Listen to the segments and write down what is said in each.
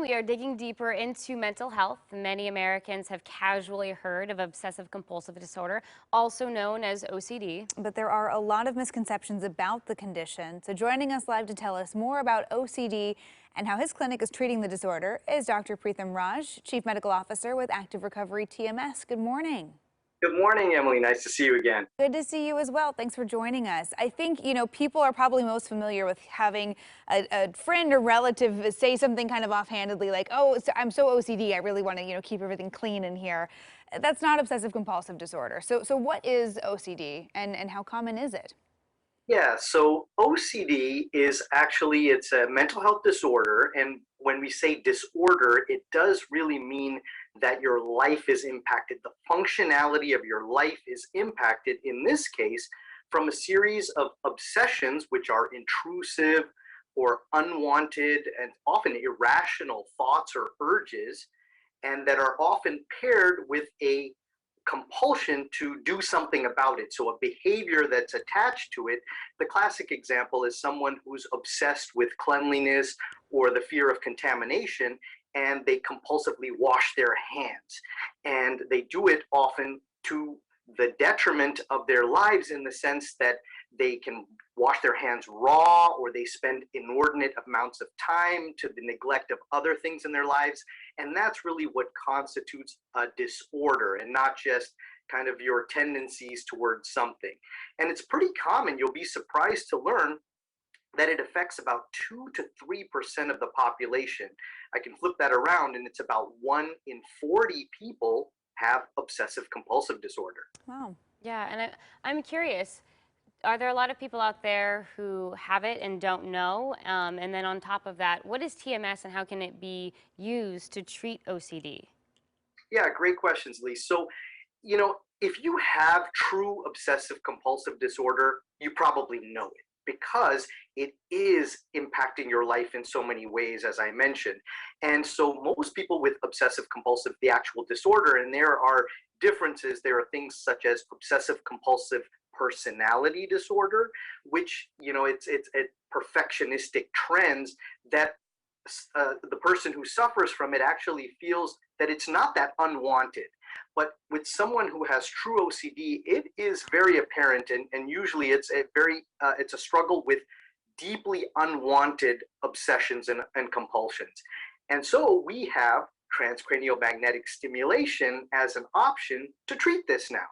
We are digging deeper into mental health. Many Americans have casually heard of obsessive compulsive disorder, also known as OCD. But there are a lot of misconceptions about the condition. So joining us live to tell us more about OCD and how his clinic is treating the disorder is Dr. Preetham Raj, Chief Medical Officer with Active Recovery TMS. Good morning. Good morning, Emily. Nice to see you again. Good to see you as well. Thanks for joining us. I think, people are probably most familiar with having a friend or relative say something kind of offhandedly like, oh, I'm so OCD, I really want to, keep everything clean in here. That's not obsessive compulsive disorder. So what is OCD and how common is it? Yeah, so OCD is actually it's a mental health disorder, and when we say disorder, it does really mean that your life is impacted. The functionality of your life is impacted in this case from a series of obsessions which are intrusive or unwanted and often irrational thoughts or urges, and that are often paired with a compulsion to do something about it. So a behavior that's attached to it. The classic example is someone who's obsessed with cleanliness or the fear of contamination, and they compulsively wash their hands. And they do it often to the detriment of their lives in the sense that they can wash their hands raw, or they spend inordinate amounts of time to the neglect of other things in their lives. And that's really what constitutes a disorder, and not just kind of your tendencies towards something. And it's pretty common. You'll be surprised to learn that it affects about 2 to 3% of the population. I can flip that around, and it's about 1 in 40 people have obsessive compulsive disorder. Wow. Yeah, and I'm curious, are there a lot of people out there who have it and don't know? And then on top of that, what is TMS and how can it be used to treat OCD? Yeah, great questions, Lee. So, if you have true obsessive compulsive disorder, you probably know it because it is impacting your life in so many ways, as I mentioned. And so, most people with obsessive compulsive, the actual disorder, and there are differences. There are things such as obsessive compulsive personality disorder, which, it's perfectionistic trends that the person who suffers from it actually feels that it's not that unwanted. But with someone who has true OCD, it is very apparent, and usually it's a struggle with deeply unwanted obsessions and compulsions. And so we have transcranial magnetic stimulation as an option to treat this now.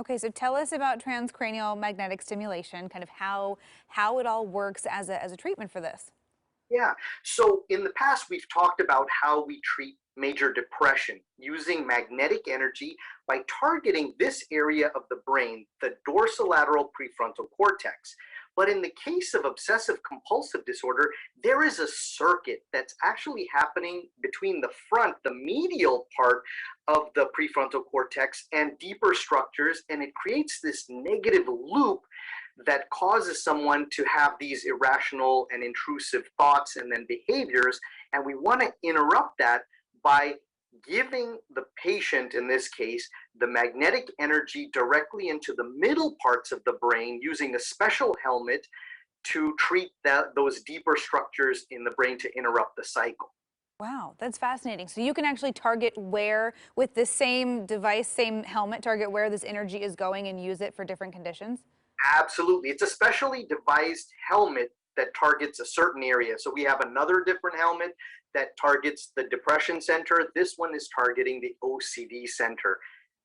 Okay, so tell us about transcranial magnetic stimulation, kind of how it all works as a treatment for this. Yeah. So in the past, we've talked about how we treat major depression using magnetic energy by targeting this area of the brain, the dorsolateral prefrontal cortex. But in the case of obsessive compulsive disorder, there is a circuit that's actually happening between the front, the medial part of the prefrontal cortex, and deeper structures, and it creates this negative loop that causes someone to have these irrational and intrusive thoughts and then behaviors. And we want to interrupt that by giving the patient, in this case, the magnetic energy directly into the middle parts of the brain using a special helmet to treat those deeper structures in the brain to interrupt the cycle. Wow, that's fascinating. So you can actually target where, with the same device, same helmet, target where this energy is going and use it for different conditions? Absolutely. It's a specially devised helmet that targets a certain area. So we have another different helmet that targets the depression center. This one is targeting the OCD center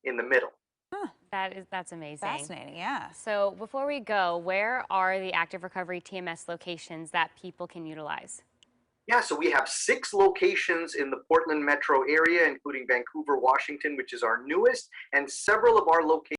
in the middle. Huh, That's amazing. fascinating, yeah. So before we go, where are the Active Recovery TMS locations that people can utilize? Yeah, so we have 6 locations in the Portland metro area, including Vancouver, Washington, which is our newest, and several of our locations